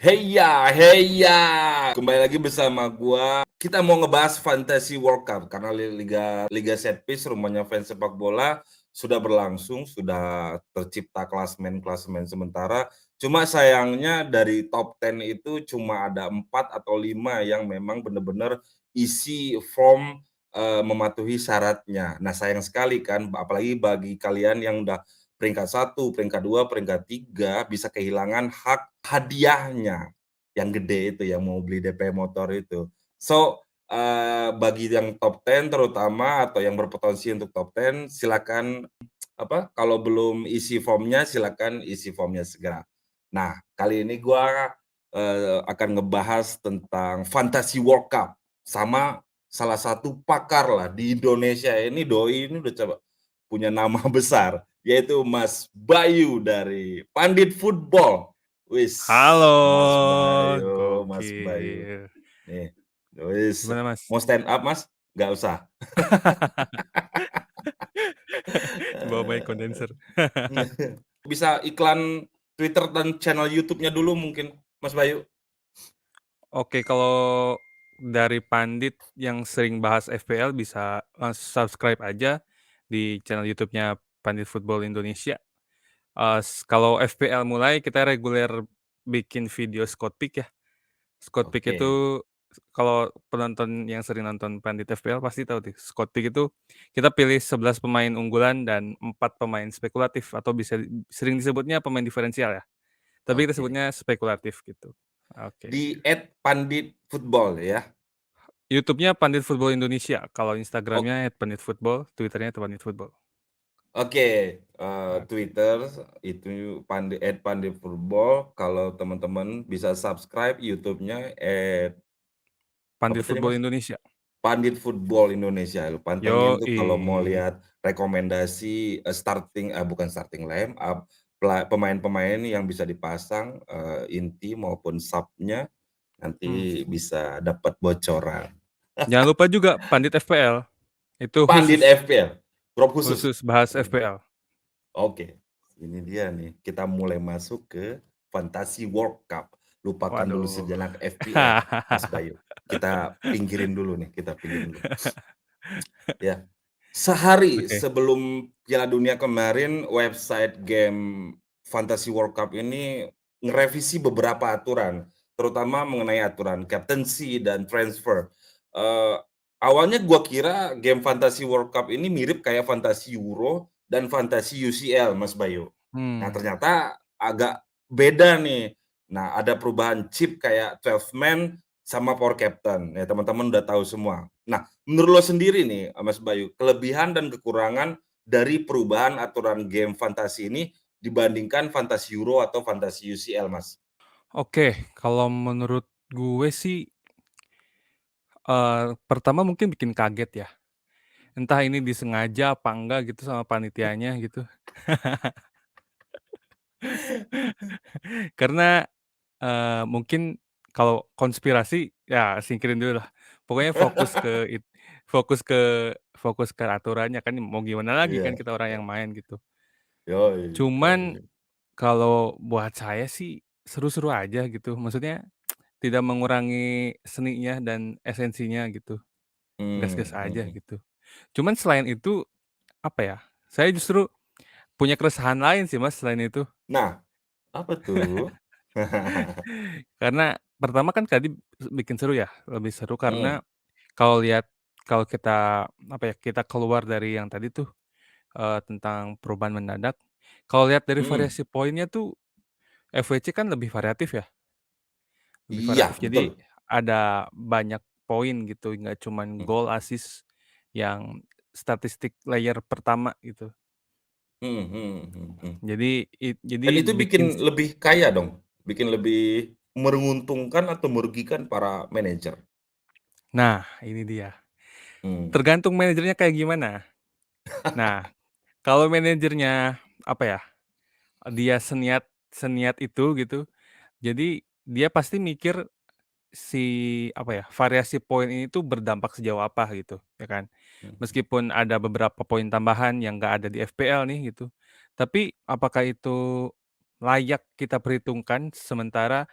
Heya, heya. Kembali lagi bersama gua. Kita mau ngebahas Fantasy World Cup karena liga liga set piece rumahnya fans sepak bola sudah berlangsung, sudah tercipta klasemen-klasemen sementara. Cuma sayangnya dari top 10 itu cuma ada 4 atau 5 yang memang benar-benar isi form mematuhi syaratnya. Nah, sayang sekali kan, apalagi bagi kalian yang udah peringkat 1, peringkat 2, peringkat 3 bisa kehilangan hak hadiahnya yang gede itu, yang mau beli DP motor itu. So, bagi yang top 10 terutama atau yang berpotensi untuk top 10 silakan kalau belum isi formnya silakan isi formnya segera. Nah, kali ini gua, akan ngebahas tentang Fantasy World Cup sama salah satu pakar lah di Indonesia ini, doi ini udah coba punya nama besar, yaitu Mas Bayu dari Pandit Football. Wis, Halo, Mas Bayu. gokil. Nih, wis, Gimana, Mas? mau stand up, Mas? Nggak usah. Bawa mic kondenser. Bisa iklan Twitter dan channel YouTube-nya dulu mungkin, Mas Bayu? Oke, kalau dari Pandit yang sering bahas FPL bisa subscribe aja di channel YouTube-nya Pandit Football Indonesia. Kalau FPL mulai kita reguler bikin video squad pick ya. Squad pick Oke. itu kalau penonton yang sering nonton Pandit FPL pasti tahu tuh. Squad pick itu kita pilih 11 pemain unggulan dan 4 pemain spekulatif atau bisa sering disebutnya pemain diferensial ya. Tapi kita Oke. sebutnya spekulatif gitu. Oke. Di @panditfootball ya? YouTube-nya Pandit Football Indonesia. Kalau Ok Instagram-nya @panditfootball, Twitter-nya @panditfootball. oke, Oke. Twitter itu @panditfootball, kalau teman-teman bisa subscribe YouTube-nya apa Pandit tadi, Football Mas? Indonesia. Pandit Football Indonesia, lu pantengin tuh kalau mau Yoi. lihat rekomendasi, bukan starting line up, pemain-pemain yang bisa dipasang, inti maupun sub-nya, Hmm. nanti bisa dapat bocoran. Jangan lupa juga Pandit FPL. Itu Pandit khusus. FPL, grup khusus? Khusus bahas FPL. Oke, ini dia nih, kita mulai masuk ke Fantasy World Cup. Lupakan dulu Waduh. sejenak FPL, Mas Bayu. Kita pinggirin dulu nih, kita pinggirin dulu. Ya. Sehari Oke. sebelum Piala Dunia kemarin, website game Fantasy World Cup ini ngerevisi beberapa aturan, terutama mengenai aturan captaincy dan transfer. Eee, Awalnya gua kira game Fantasy World Cup ini mirip kayak Fantasy Euro dan Fantasy UCL, Mas Bayu. Nah, Hmm. ternyata agak beda nih. Nah, ada perubahan chip kayak 12 man sama power captain, ya teman-teman udah tahu semua. Nah, menurut lo sendiri nih, Mas Bayu, kelebihan dan kekurangan dari perubahan aturan game fantasi ini dibandingkan fantasi Euro atau fantasi UCL, Mas? Oke, kalau menurut gue sih, pertama mungkin bikin kaget ya. Entah ini disengaja apa enggak gitu sama panitianya gitu. Karena, mungkin kalau konspirasi ya singkirin dulu lah. Pokoknya fokus ke fokus ke aturannya kan mau gimana lagi kan Iya, kita orang yang main gitu. yoi Cuman yoi. kalau buat saya sih seru-seru aja gitu, maksudnya tidak mengurangi seninya dan esensinya gitu, gas-gas aja Mhm. gitu. Cuman selain itu, apa ya, saya justru punya keresahan lain sih Mas selain itu. Nah, apa tuh? Karena pertama kan tadi bikin seru ya, lebih seru Mhm, karena kalau lihat kalau kita, apa ya, kita keluar dari yang tadi tuh, tentang perubahan mendadak, kalau lihat dari mhm. variasi poinnya tuh FWC kan lebih variatif ya, lebih Iya, variatif. betul. Jadi ada banyak poin gitu, nggak cuman Mhm, gol, assist yang statistik layer pertama gitu. mhm mhm mhm. Jadi Dan itu bikin bikin lebih kaya dong? Bikin lebih menguntungkan atau merugikan para manajer? nah ini dia, Mmm, tergantung manajernya kayak gimana. Nah, kalau manajernya, apa ya, dia seniat seniat itu gitu, jadi dia pasti mikir si, apa ya, variasi poin ini tuh berdampak sejauh apa gitu, ya kan. mhm. Meskipun ada beberapa poin tambahan yang nggak ada di FPL nih gitu, tapi apakah itu layak kita perhitungkan sementara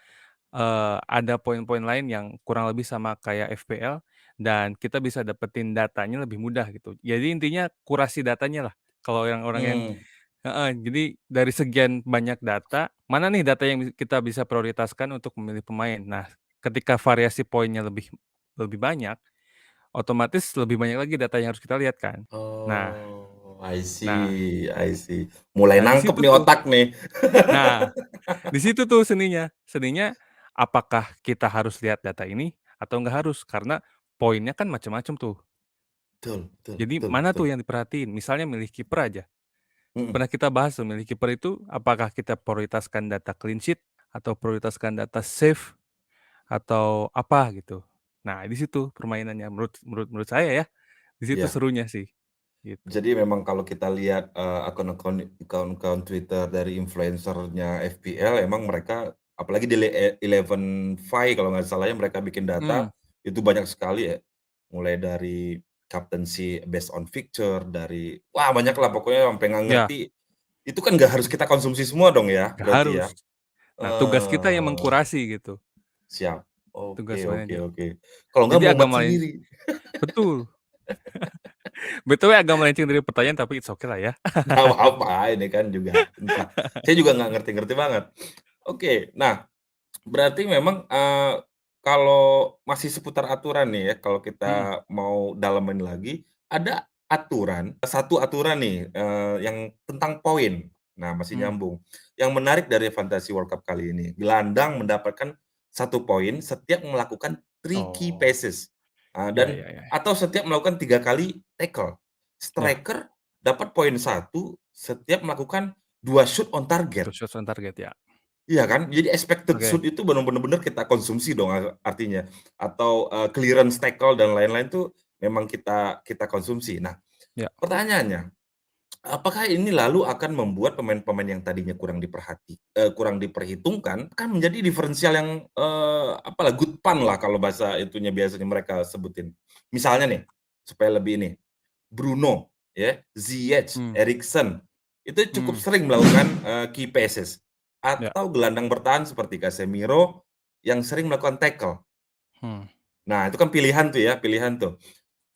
ada poin-poin lain yang kurang lebih sama kayak FPL dan kita bisa dapetin datanya lebih mudah gitu. Jadi intinya kurasi datanya lah, kalau yang orang yang Mmm, heeh, jadi dari sekian banyak data, mana nih data yang kita bisa prioritaskan untuk memilih pemain. Nah, ketika variasi poinnya lebih lebih banyak, otomatis lebih banyak lagi data yang harus kita lihat kan. Nah oh, I nah see I see. Mulai nah di nangkep situ nih tuh otak nih. nah, di situ tuh seninya. Seninya, apakah kita harus lihat data ini atau nggak harus? Karena poinnya kan macam-macam tuh. Betul betul Jadi betul mana betul. tuh yang diperhatiin? Misalnya milih kiper aja. Mhm, Pernah kita bahas tuh milih kiper itu apakah kita prioritaskan data clean sheet atau prioritaskan data save atau apa gitu. Nah, di situ permainannya menurut menurut menurut saya ya, di situ iya. serunya sih, gitu. Jadi memang kalau kita lihat, akun-akun Twitter dari influencer-nya FPL emang mereka apalagi di 11 kalau nggak salah ya mereka bikin Mmm, data, itu banyak sekali ya. Mulai dari captaincy based on fixture, dari wah banyaklah pokoknya sampai nggak iya, ngerti, itu kan nggak harus kita konsumsi semua dong ya nggak berarti harus. ya? Nah, tugas kita yang Eee, mengkurasi gitu, siap. tugas Oke oke manajer. oke. Kalau nggak Jadi agak mumet melen sendiri. betul. BTW agak melenceng dari pertanyaan tapi it's okay lah ya. Nggak apa-apa, ini kan juga entah saya juga nggak ngerti-ngerti banget. Oke, nah berarti memang, kalau masih seputar aturan nih ya, kalau Mhm, kita mau dalemin lagi, ada aturan, satu aturan nih, yang tentang poin. Nah, masih mmm. nyambung. Yang menarik dari Fantasy World Cup kali ini, gelandang mendapatkan 1 poin setiap melakukan tricky Oh, passes, ya dan ya ya ya. atau setiap melakukan 3 kali tackle. Ya, Striker dapat poin 1 setiap melakukan 2 shoot on two target. shots on target ya. Iya kan? Jadi expected Oke, shoot itu bener-bener kita konsumsi dong artinya. Atau, clearance tackle dan lain-lain tuh memang kita kita konsumsi. Nah, ya. pertanyaannya, apakah ini lalu akan membuat pemain-pemain yang tadinya kurang diperhitungkan, akan menjadi diferensial yang, apalah, good punch lah kalau bahasa itunya biasanya mereka sebutin. Misalnya nih, supaya lebih ini, Bruno, ya, Ziyech, Mmm, Eriksen, itu cukup mhm, sering melakukan, key passes. ya, Atau gelandang bertahan seperti Casemiro yang sering melakukan tackle. hmm, Nah, itu kan pilihan tuh ya, pilihan tuh.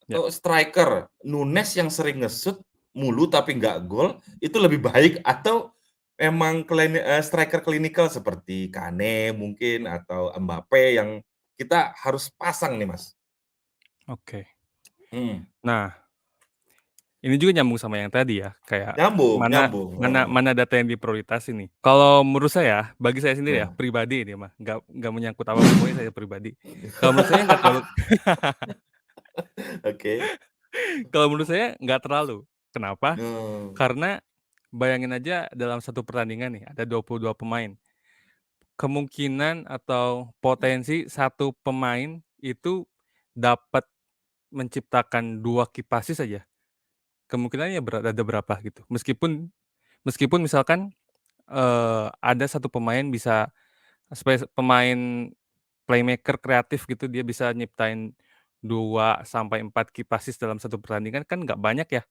ya. Atau striker, Nunes yang sering nge-shoot mulu tapi nggak gol, itu lebih baik atau memang striker klinikal seperti Kane mungkin atau Mbappe yang kita harus pasang nih, Mas? Oke. Mhm, Nah, ini juga nyambung sama yang tadi ya, kayak nyambung mana nyambung, mana heeh, mana data yang diprioritasin nih. Kalau menurut saya, bagi saya sendiri ya, iya. pribadi ini mah, nggak menyangkut apa apa, pokoknya saya pribadi. Kalau menurut saya nggak terlalu Oke. kalau menurut saya nggak terlalu. Kenapa? Oh, Karena bayangin aja dalam satu pertandingan nih, ada 22 pemain. Kemungkinan atau potensi satu pemain itu dapat menciptakan 2 kipasis saja, kemungkinannya ada berapa gitu. Meskipun meskipun misalkan, ada satu pemain bisa pemain playmaker kreatif gitu, dia bisa nyiptain 2 sampai 4 kipasis dalam satu pertandingan kan nggak banyak ya,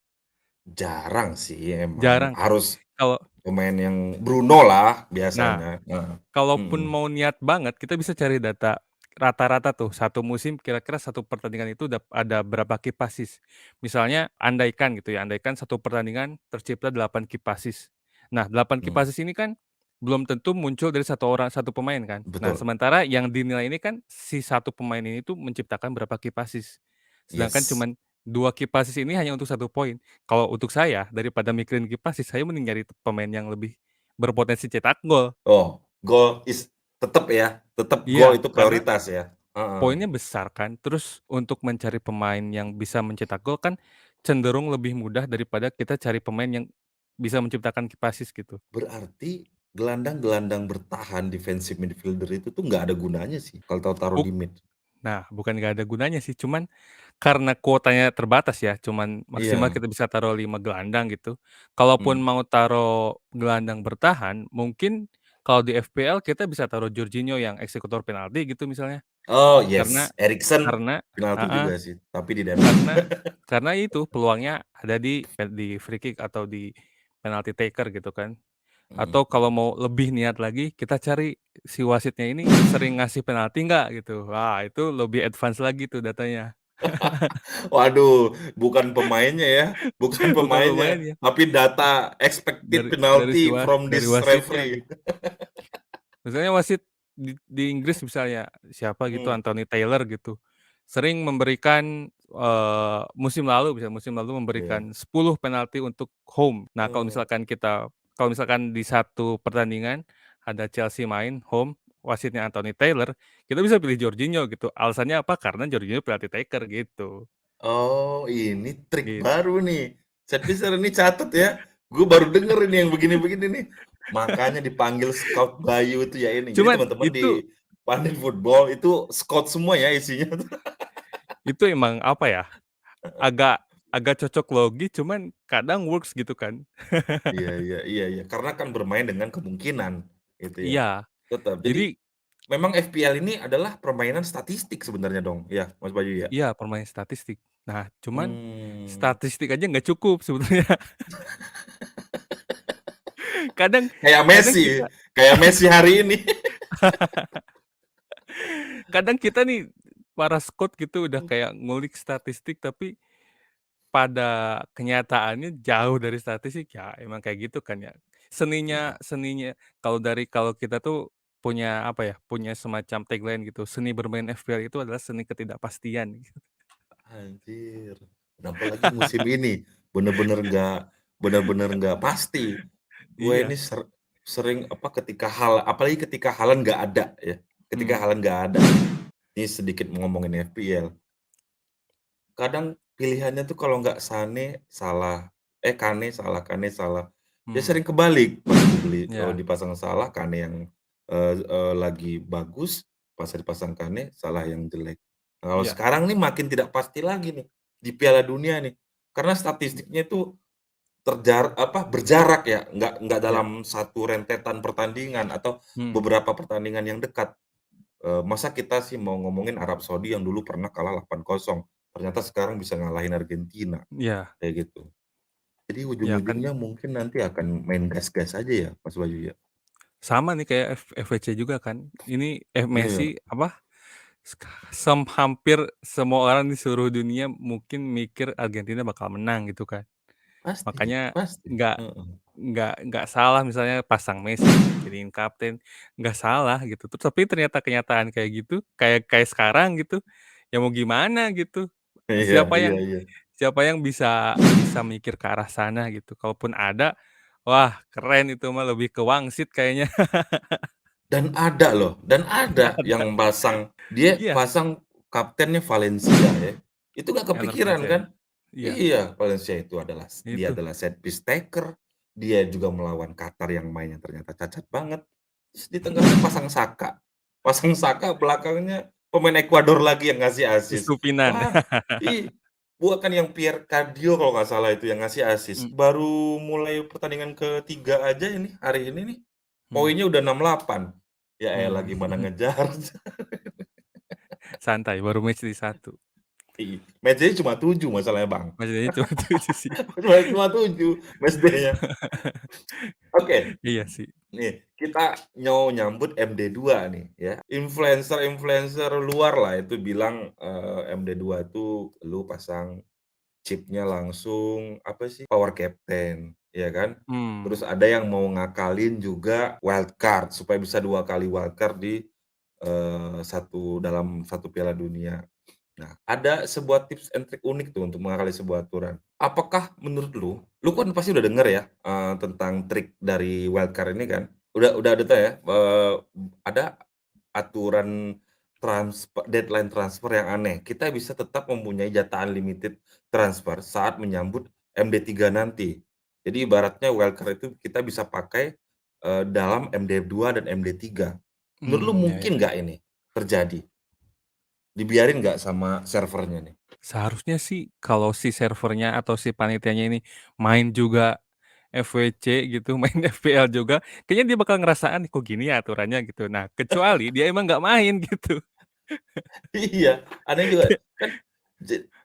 jarang sih emang, jarang kan. harus Kalau pemain yang Bruno lah nah, biasanya, heeh, kalaupun mhm, mau niat banget, kita bisa cari data rata-rata tuh, satu musim kira-kira satu pertandingan itu ada berapa kipasis. Misalnya andaikan gitu ya, andaikan satu pertandingan tercipta 8 kipasis. Nah, 8 mmm, kipasis ini kan belum tentu muncul dari satu pemain kan. Nah, betul, sementara yang dinilai ini kan si satu pemain ini tuh menciptakan berapa kipasis. Sedangkan yes. cuman 2 kipasis ini hanya untuk satu poin. Kalau untuk saya, daripada mikirin kipasis, saya mending nyari pemain yang lebih berpotensi cetak gol. Oh, gol tetep ya, tetep gol Iya, itu karena prioritas ya? Heeh, poinnya besar kan, terus untuk mencari pemain yang bisa mencetak gol kan cenderung lebih mudah daripada kita cari pemain yang bisa menciptakan kipasis gitu. berarti gelandang-gelandang bertahan defensive midfielder itu tuh nggak ada gunanya sih kalau taruh Buk di mid? nah, bukan nggak ada gunanya sih, cuman karena kuotanya terbatas ya, cuman maksimal Iya, kita bisa taruh 5 gelandang gitu. Kalaupun mhm. mau taruh gelandang bertahan, mungkin kalau di FPL kita bisa taruh Jorginho yang eksekutor penalti gitu misalnya. Oh Karena yes, Eriksen karena penalti heeh. juga sih, tapi di Denmark. Karena itu peluangnya ada di free kick atau di penalty taker gitu kan. Atau Mhm. kalau mau lebih niat lagi, kita cari si wasitnya ini sering ngasih penalti nggak gitu. Wah, itu lebih advance lagi tuh datanya. Waduh, bukan pemainnya ya, bukan Bukan pemainnya, pemainnya, tapi data expected dari si penalty from dari this wasitnya referee. gitu. Misalnya wasit di Inggris misalnya, siapa gitu, Mhm, Anthony Taylor gitu, sering memberikan, musim lalu iya. memberikan 10 penalti untuk home. Nah, Oh. kalau misalkan di satu pertandingan ada Chelsea main home, wasitnya Anthony Taylor, kita bisa pilih Jorginho gitu. Alasannya apa? Karena Jorginho penalti taker gitu, Oh, ini trik gitu. baru nih. Set piece ini catat ya. Gue baru denger ini yang begini-begini nih. Makanya dipanggil Scout Bayu itu ya ini. Jadi Cuman teman-teman di Pandit Football itu scout semua ya isinya tuh. itu emang apa ya, agak agak cocok logi, cuman kadang works gitu kan. Iya iya iya iya. Karena kan bermain dengan kemungkinan gitu ya. Iya, Tetap. Jadi jadi memang FPL ini adalah permainan statistik sebenarnya dong, ya Mas Bayu ya? iya, permain statistik. Nah, cuman Mmm. statistik aja nggak cukup sebetulnya. Kadang Kayak kadang Messi kita kayak Messi hari ini. kadang kita nih, para scout gitu udah kayak ngulik statistik, tapi pada kenyataannya jauh dari statistik, ya emang kayak gitu kan ya. Seninya Iya. seninya kalau kita tuh punya apa ya, punya semacam tagline gitu, "Seni bermain FPL itu adalah seni ketidakpastian." Gitu. Anjir, dan apalagi musim ini, bener-bener nggak bener-bener nggak pasti. Gue ini Iya, sering apa, apalagi ketika Haaland nggak ada ya, ketika mhm, Haaland nggak ada, ini sedikit ngomongin FPL, kadang pilihannya tuh kalau nggak Kane salah, ya mmm, sering kebalik pas dibeli iya, dipasang Salah, Kane yang, lagi bagus, pas dipasang Kane, Salah yang jelek. Nah, kalau iya, sekarang nih makin tidak pasti lagi nih, di Piala Dunia nih, karena statistiknya itu berjarak ya, nggak iya, dalam satu rentetan pertandingan atau mhm, beberapa pertandingan yang dekat. Masa kita sih mau ngomongin Arab Saudi yang dulu pernah kalah 8-0, ternyata sekarang bisa ngalahin Argentina, iya, kayak gitu. Jadi iya kan ujung-ujungnya mungkin nanti akan main gas-gas aja ya, Mas Bayu ya? sama nih kayak FVC juga kan. Ini Iya, Messi apa, hampir semua orang di seluruh dunia mungkin mikir Argentina bakal menang gitu kan. pasti Makanya pasti, nggak heeh. nggak salah misalnya pasang Messi, jadiin kapten, nggak salah gitu. Terus tapi ternyata kenyataan kayak gitu, kayak kayak sekarang gitu, ya mau gimana gitu. Iya Siapa iya yang iya. siapa yang bisa mikir ke arah sana gitu. Kalaupun ada, wah keren itu mah lebih ke wangsit kayaknya. Dan ada Ada. yang dia Iya, pasang kaptennya Valencia ya. Itu nggak Enner kepikiran Valencia. kan? Iya, Iya, Valencia dia itu. adalah set piece taker, dia juga melawan Qatar yang mainnya ternyata cacat banget. Terus di tengahnya pasang Saka. Pasang Saka, belakangnya pemain Ekuador lagi yang ngasih assist. Estupinan. Wah, bukan yang Pierre Cardio kalau nggak salah itu yang ngasih assist. Mhm, Baru mulai pertandingan ketiga aja ini, hari ini nih, mhm, poinnya udah 68. Ya elah mmm. gimana ngejar. Santai, baru match di 1. Match-day cuma 7 masalahnya, Bang. Match-day cuma 7 sih. Cuma 7 match-day-nya. Oke, Iya sih. nih kita nyambut MD2 nih ya. Influencer-influencer luar lah itu bilang, MD2 itu lu pasang chip-nya langsung apa sih, power captain, ya kan. Mmm, Terus ada yang mau ngakalin juga wildcard supaya bisa 2 kali wildcard di, dalam satu Piala Dunia. Nah, ada sebuah tips and trick unik tuh untuk mengakali sebuah aturan. Apakah menurut lu kan pasti udah denger ya, tentang trik dari wildcard ini kan? Udah ada tuh ya, ada aturan deadline transfer yang aneh. Kita bisa tetap mempunyai jatah unlimited transfer saat menyambut MD3 nanti. Jadi ibaratnya wildcard itu kita bisa pakai, dalam MD2 dan MD3. Menurut lu ya ya. mungkin nggak ini terjadi? Dibiarin nggak sama servernya nih? Seharusnya sih kalau si servernya atau si panitianya ini main juga FWC gitu, main FPL juga, kayaknya dia bakal ngerasaan, "Kok gini ya aturannya?" Gitu. Nah, kecuali dia emang nggak main gitu. Iya, aneh juga. Kan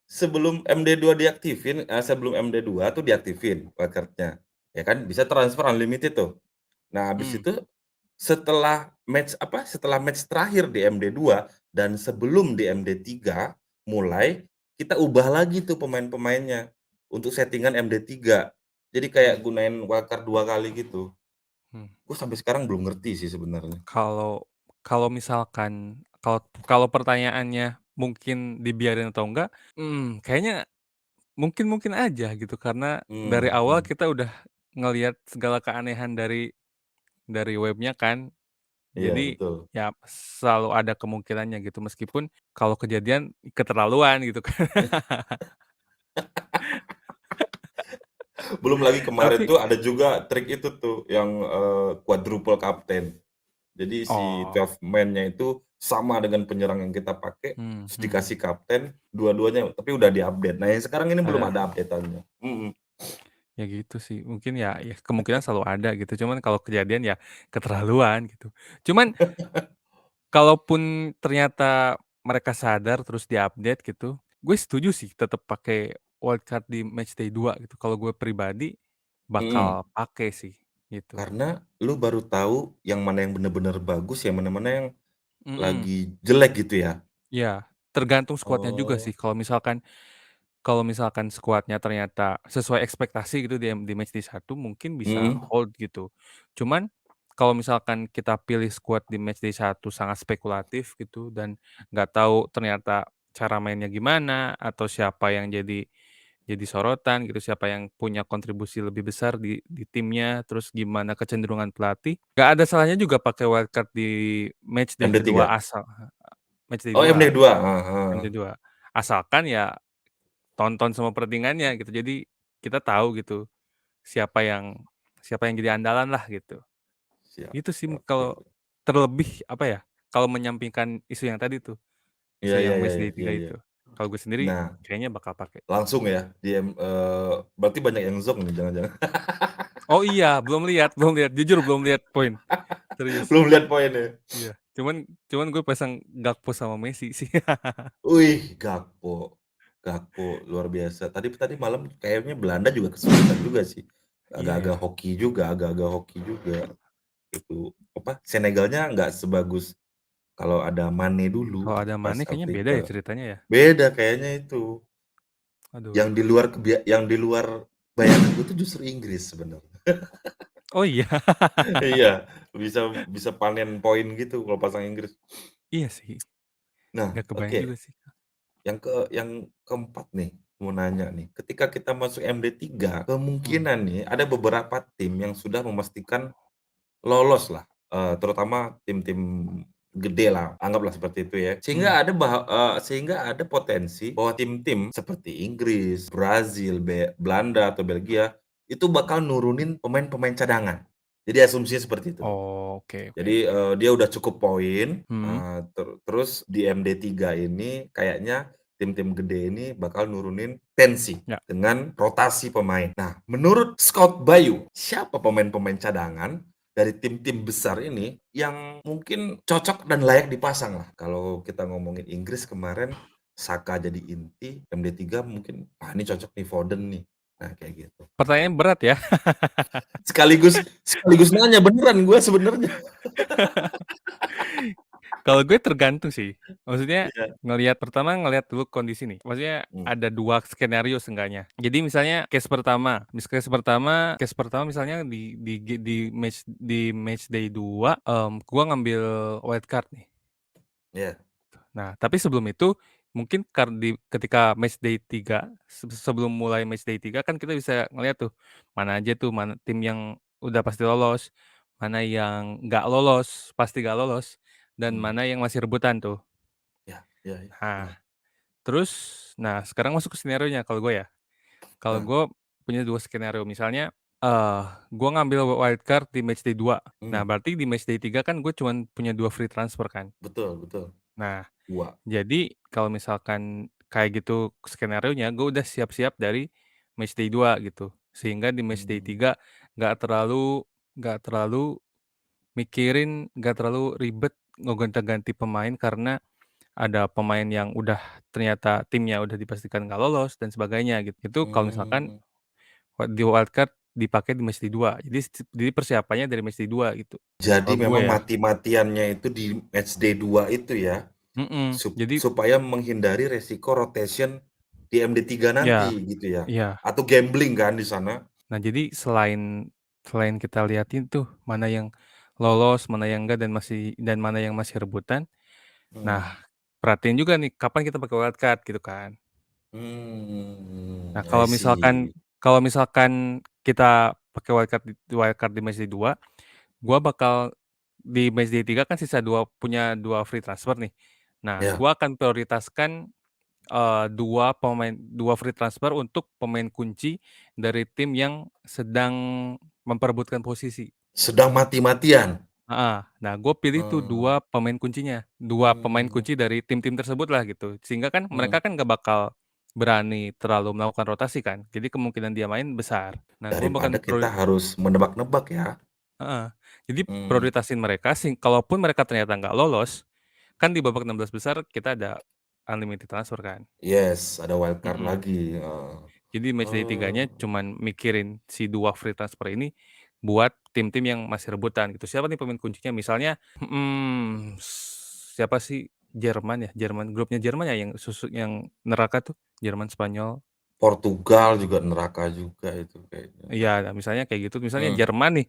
sebelum MD2 diaktifin, sebelum MD2 tuh diaktifin wildcard-nya, ya kan, bisa transfer unlimited tuh. Nah, habis Hmm. itu setelah match terakhir di MD2 dan sebelum di MD3 mulai, kita ubah lagi tuh pemain-pemainnya untuk settingan MD3. Jadi kayak Hmm. gunain wildcard 2 kali gitu. Hmm. Gue sampai sekarang belum ngerti sih sebenarnya. Kalau kalau misalkan kalau kalau pertanyaannya mungkin dibiarin atau enggak, kayaknya mungkin aja gitu karena dari awal Mhm. kita udah ngelihat segala keanehan dari webnya kan. Iya, Jadi betul. ya selalu ada kemungkinannya gitu meskipun kalau kejadian keterlaluan gitu kan. Belum lagi kemarin Tapi tuh ada juga trik itu tuh yang, quadruple captain. Jadi si oh, 12 man-nya itu sama dengan penyerang yang kita pakai, terus mhm, dikasih kapten dua-duanya, tapi udah di-update. Nah, yang sekarang ini belum ada. ada update-annya. Mhm. Ya gitu sih, mungkin ya kemungkinan selalu ada gitu, cuman kalau kejadian ya keterlaluan gitu. Cuman kalaupun ternyata mereka sadar terus di-update gitu, gue setuju sih tetep pakai wildcard di matchday 2 gitu. Kalau gue pribadi Mhm. bakal pakai sih, gitu. Karena lu baru tahu yang mana yang bener-bener bagus, yang mana-mana yang Mhm, lagi jelek gitu ya? iya, tergantung skuadnya juga sih. Oh. Kalau misalkan skuadnya ternyata sesuai ekspektasi gitu di matchday 1 mungkin bisa Mhm. hold gitu. Cuman kalau misalkan kita pilih skuad di matchday 1 sangat spekulatif gitu dan nggak tahu ternyata cara mainnya gimana atau siapa yang jadi sorotan gitu, siapa yang punya kontribusi lebih besar di timnya, terus gimana kecenderungan pelatih, nggak ada salahnya juga pakai wildcard di matchday kedua MD3? matchday Oh, 2 MD2? Heeh heeh. matchday 2. Asalkan ya tonton semua pertandingannya gitu. Jadi kita tahu gitu siapa yang siapa yang jadi andalan lah gitu. Siap, Itu sih oke. kalau terlebih apa ya, kalau menyampingkan isu yang tadi tuh, Iya isu iya yang iya matchday iya 3 iya. itu. Kalau gue sendiri Nah, kayaknya bakal pakai. langsung ya berarti banyak yang zonk nih jangan-jangan? Oh iya, belum lihat, jujur belum lihat poin, serius. Belum lihat poinnya? Iya, cuman cuman gue pasang Gakpo sama Messi sih. Wih, Gakpo. Gakpo luar biasa. Tadi malam kayaknya Belanda juga kesulitan juga sih. Iya ya, Agak-agak hoki juga gitu. Senegalnya nggak sebagus kalau ada Mane dulu kalau gitu ada pas Mane kayaknya beda ya Afrika. ceritanya ya. Beda kayaknya itu. Aduh. Yang di luar bayangan gue tuh justru Inggris sebenarnya. Oh iya. Iya, bisa bisa panen poin gitu kalau pasang Inggris. Iya sih, Nah, nggak kebayang oke. juga sih. Yang keempat nih, mau nanya nih, ketika kita masuk MD3, Hmm, kemungkinan nih ada beberapa tim yang sudah memastikan lolos lah, terutama tim-tim gede lah, anggaplah seperti itu ya. hmm. Sehingga ada potensi bahwa tim-tim seperti Inggris, Brazil, Belanda atau Belgia, itu bakal nurunin pemain-pemain cadangan. Jadi asumsinya seperti itu. Oh, oke oke. Jadi, dia udah cukup poin, Mhm, terus di MD3 ini kayaknya tim-tim gede ini bakal nurunin tensi ya. dengan rotasi pemain. Nah, menurut Scout Bayu, siapa pemain-pemain cadangan dari tim-tim besar ini yang mungkin cocok dan layak dipasang lah? Kalau kita ngomongin Inggris kemarin, Saka jadi inti, MD3 mungkin, ini cocok nih Foden nih. Nah, kayak gitu. Pertanyaannya berat ya. Sekaligus sekaligus nanya, beneran gue sebenarnya. Kalau gue tergantung sih. Maksudnya Iya. ngelihat dulu kondisi nih. Maksudnya Mmm, ada 2 skenario seenggaknya. Jadi misalnya case pertama misalnya di match day 2, gua ngambil wildcard nih. iya. Nah, tapi sebelum itu mungkin ketika match day 3 sebelum mulai match day 3 kan kita bisa ngelihat tuh, mana aja tuh tim yang udah pasti lolos, mana yang nggak lolos, pasti nggak lolos, dan Mmm. mana yang masih rebutan tuh. Iya iya iya, Nah, benar. terus sekarang masuk ke skenarionya kalau gue ya. Kalau Heeh, gue punya 2 skenario, misalnya, eee, gue ngambil wildcard di match day 2. Nah, mmm, berarti di match day 3 kan gue cuman punya 2 free transfer kan. betul betul. Nah, 2. jadi kalau misalkan kayak gitu skenarionya, gue udah siap-siap dari matchday 2 gitu. Sehingga di matchday Mmm, 3 nggak terlalu nggak terlalu ribet ngegonta-ganti pemain karena ada pemain yang udah ternyata timnya udah dipastikan nggak lolos dan sebagainya gitu. Itu kalau misalkan mmm, di wildcard dipakai di matchday 2. Jadi persiapannya dari matchday 2 gitu, Jadi kalau gue memang ya. mati-matiannya itu di matchday 2 itu ya, Jadi supaya menghindari resiko rotation di MD3 nanti ya, gitu ya? iya. Atau gambling kan di sana? Nah, jadi selain kita liatin tuh mana yang lolos, mana yang enggak dan mana yang masih rebutan. Nah, Mmm. perhatiin juga nih kapan kita pakai wildcard gitu kan. Nah, I see. kalau misalkan kita pakai wildcard di matchday 2, gua bakal di matchday 3 kan punya 2 free transfer nih. Nah, Ya, gua akan prioritaskan 2 free transfer untuk pemain kunci dari tim yang sedang memperebutkan posisi. sedang mati-matian? Heeh. Nah, gue pilih tuh Oh, 2 pemain kuncinya, 2 pemain mmm, kunci dari tim-tim tersebut lah gitu. Sehingga kan mhm. mereka kan nggak bakal berani terlalu melakukan rotasi kan, jadi kemungkinan dia main besar. Nah, gue Daripada bahkan kita harus menebak-nebak ya? heeh. Jadi Mmm, prioritasin mereka kalaupun mereka ternyata nggak lolos, kan di babak 16 besar kita ada unlimited transfer kan. yes, ada wildcard Mhm. lagi, heeh. Jadi matchday 3-nya Oh, cuman mikirin si 2 free transfer ini buat tim-tim yang masih rebutan gitu. Siapa nih pemain kuncinya? Misalnya, siapa sih? Jerman ya, grupnya Jerman ya yang neraka tuh, Jerman, Spanyol. Portugal juga neraka juga itu kayaknya. Iya, nah misalnya kayak gitu, misalnya Heeh, Jerman nih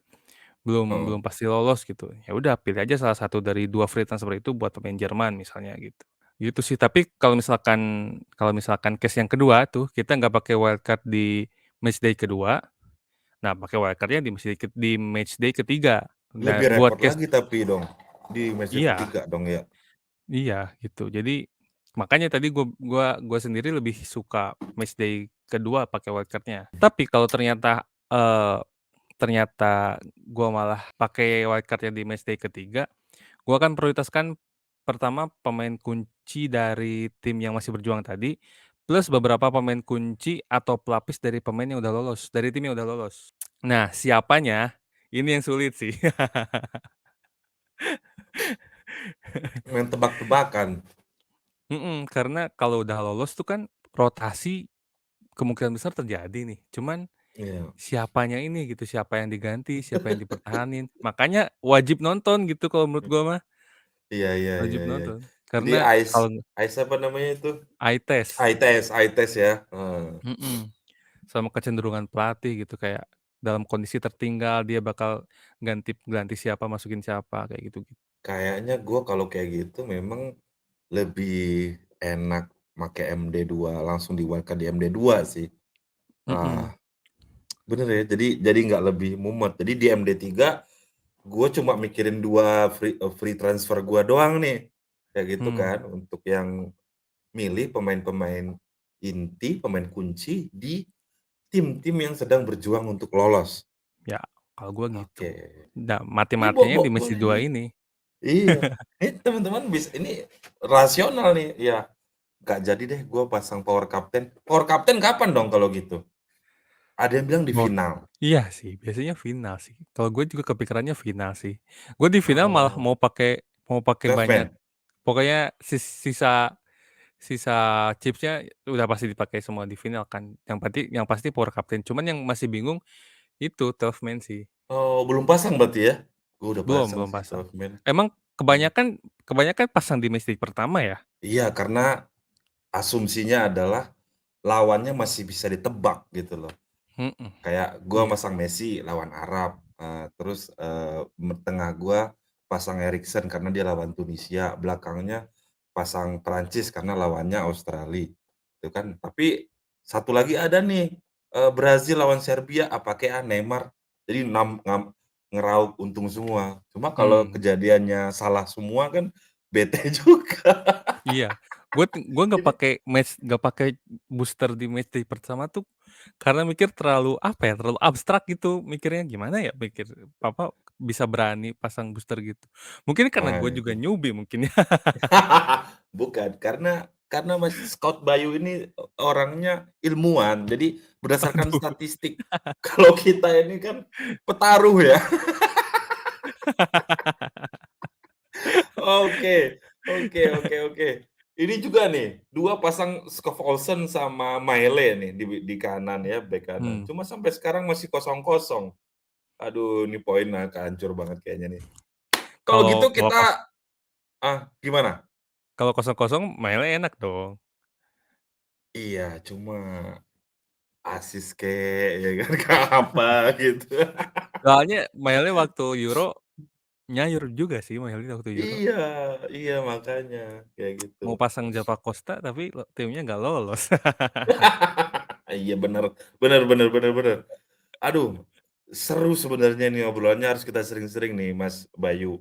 belum heeh. belum pasti lolos gitu. Ya udah pilih aja salah satu dari 2 free transfer itu buat pemain Jerman misalnya gitu. Gitu sih, tapi kalau misalkan case yang kedua tuh kita nggak pakai wildcard di matchday kedua. Nah, pakai wildcard-nya di matchday ketiga. Nah, Lebih buat repot case lagi tapi dong, di match iya ketiga dong ya? iya, gitu. Jadi, makanya tadi gua sendiri lebih suka matchday kedua pakai wildcard-nya. Tapi kalau ternyata gua malah pakai wildcard-nya di matchday ketiga, gua akan prioritaskan pertama pemain kunci dari tim yang masih berjuang tadi, plus beberapa pemain kunci atau pelapis dari pemain yang udah lolos, dari tim yang udah lolos. Nah, siapanya, ini yang sulit sih. Main tebak-tebakan. Karena kalau udah lolos tuh kan rotasi kemungkinan besar terjadi nih. Cuman Iya. siapanya ini gitu, siapa yang diganti, siapa yang dipertahanin. Makanya wajib nonton gitu kalau menurut gua mah, Iya iya iya wajib iya. nonton. Jadi Karena ICE kalau ICE apa namanya itu? eye test, eye test ya? Heeh. mhm, sama kecenderungan pelatih gitu kayak dalam kondisi tertinggal dia bakal ganti ganti siapa, masukin siapa, kayak gitu-gitu. Kayaknya gua kalau kayak gitu memang lebih enak make MD2, langsung di wildcard di MD2 sih. Ah, Mhm, bener ya, jadi nggak lebih mumet. Jadi di MD3 gue cuma mikirin 2 free transfer gua doang nih, kayak gitu mmm, kan, untuk yang milih pemain-pemain inti, pemain kunci di tim-tim yang sedang berjuang untuk lolos. ya kalau gua gitu. Oke. Nah, Ini mati-matinya di match boleh dua nih. ini. Iya. Ini teman-teman ini rasional nih, iya. Nggak jadi deh gua pasang power captain. Power captain kapan dong kalau gitu? Ada yang bilang di Oh, final. iya sih, biasanya final sih. Kalau gue juga kepikirannya final sih. Gue di final malah Oh, mau pakai 12 banyak, man? pokoknya sisa sisa chipsnya udah pasti dipakai semua di final kan. Yang pasti power captain, cuman yang masih bingung itu 12 man sih. Oh, belum pasang berarti ya? Gua udah Belum pasang belum sih pasang. 12 man. Emang Mmm. kebanyakan kebanyakan pasang di matchday pertama ya? Iya, karena asumsinya adalah lawannya masih bisa ditebak gitu loh. Mhm, Kayak gua iya, masang Messi lawan Arab, terus, tengah gua pasang Eriksen karena dia lawan Tunisia, belakangnya pasang Prancis karena lawannya Australia, itu kan. Tapi satu lagi ada nih, Brazil lawan Serbia, pakai Neymar. Jadi ngeraup untung semua. Cuma kalau mmm. kejadiannya salah semua kan bete juga. Iya, gue Jadi nggak pakai booster di matchday pertama tuh, karena mikir terlalu, apa ya, terlalu abstrak gitu mikirnya, gimana ya apa, bisa berani pasang booster gitu. Mungkin karena nah gue juga itu. newbie mungkin ya. Bukan, karena Mas Scout Bayu ini orangnya ilmuwan, jadi berdasarkan Aduh. statistik. Kalau kita ini kan petaruh ya. Oke oke oke oke. Ini juga nih, 2 pasang Skov Olsen sama Maele nih di kanan ya, bek kanan. Hmm. Cuma sampai sekarang masih 0-0. Aduh, ini poin hancur banget kayaknya nih. Kalau gitu Kalau kalau kos kita gimana? kalau 0-0 mainnya enak dong. Iya, cuma asis kek, ya kan, apa gitu. Soalnya Maele waktu Euro nyayur juga sih Maele waktu Euro. Iya iya, makanya, kayak gitu. Mau pasang Java Costa tapi timnya nggak lolos. Iya, bener bener bener bener bener. Aduh, seru sebenarnya nih obrolannya, harus kita sering-sering nih Mas Bayu,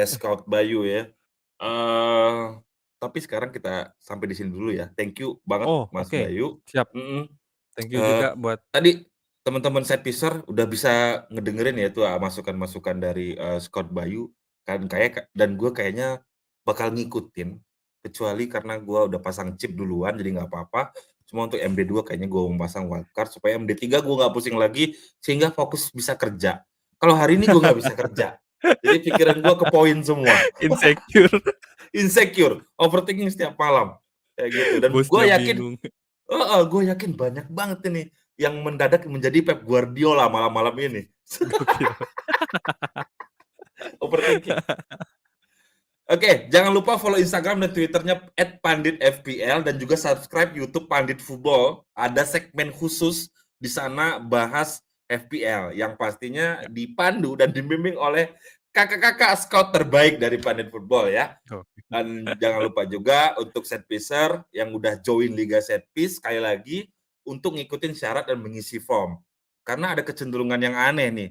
Scout Bayu ya. Eee, tapi sekarang kita sampai di sini dulu ya. Thank you banget Oh, Mas oke. Bayu, Siap. mhm, Thank you juga buat tadi teman-teman Setpiser udah bisa ngedengerin ya tuh, masukan-masukan dari, Scout Bayu, dan gue kayaknya bakal ngikutin, kecuali karena gue udah pasang chip duluan jadi nggak apa-apa. Cuma untuk MD2 kayaknya gue mau pasang wildcard supaya MD3 gue nggak pusing lagi, sehingga fokus bisa kerja. Kalau hari ini gue nggak bisa kerja, jadi pikiran gue ke poin semua. insecure. Insecure, overthinking setiap malam, kayak gitu. Dan gue Bosnya yakin bingung. gue yakin banyak banget ini yang mendadak menjadi Pep Guardiola malam-malam ini. Gokil. Overthinking. Oke, jangan lupa follow Instagram dan Twitternya @panditfpl dan juga subscribe YouTube Pandit Football. Ada segmen khusus di sana bahas FPL yang pastinya Ya, dipandu dan dibimbing oleh kakak-kakak scout terbaik dari Pandit Football ya. oke. Dan jangan lupa juga untuk setpiser yang udah join Liga Setpiece, sekali lagi untuk ngikutin syarat dan mengisi form. Karena ada kecenderungan yang aneh nih,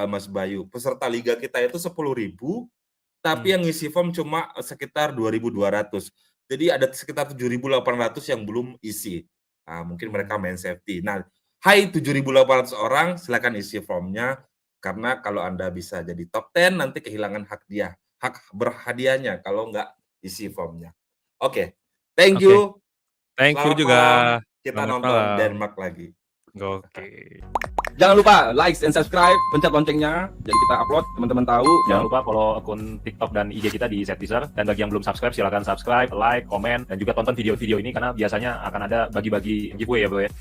Mas Bayu. Peserta liga kita itu 10.000, tapi Hmm. yang ngisi form cuma sekitar 2.200. Jadi ada sekitar 7.800 yang belum isi. Nah, mungkin mereka main safety. Nah, hai 7.800 orang, silakan isi formnya. Karena kalau Anda bisa jadi top 10, nanti kehilangan hak berhadiahnya kalau nggak isi formnya. Oke, thank Oke. you. Thank you Selamat juga. malam. Kita Selamat nonton malam. Denmark lagi. Oke. Jangan lupa like and subscribe, pencet loncengnya, jadi kita upload, teman-teman tahu. Jangan lupa follow akun TikTok dan IG kita di Setpiser. Dan bagi yang belum subscribe, silakan subscribe, like, komen, dan juga tonton video-video ini karena biasanya akan ada bagi-bagi giveaway ya, Bro ya.